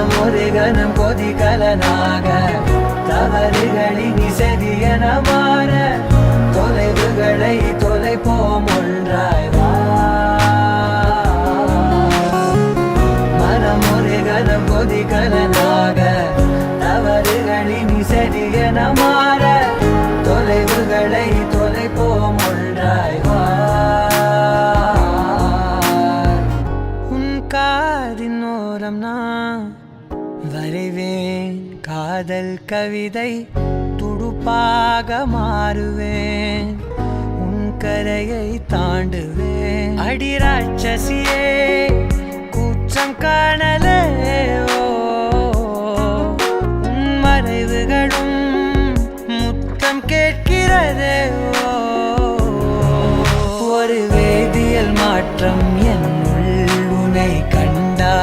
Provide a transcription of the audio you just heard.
மனம் ஒரு கணம் கொதிகலனாக தவறுகளின் இசதியன மாற தொலைவுகளை தொலைப்போம் ஒன்றாய் வா. மனம் ஒரு கணம் கொதிகலனாக தவறுகளின் இசதியன மாற தொலைவுகளை தொலைப்போம் ஒன்றாய் வா. உன் காதின் ஓரம் நான் வரைவேன் காதல் கவிதை துடுப்பாக மாறுவேன் உன் கரையை தாண்டுவேன். அடி ராட்சசியே கூச்சம் காணலே உன் மறைவுகளும் முத்தம் கேட்கிறதே ஒரு வேதியியல் மாற்றம்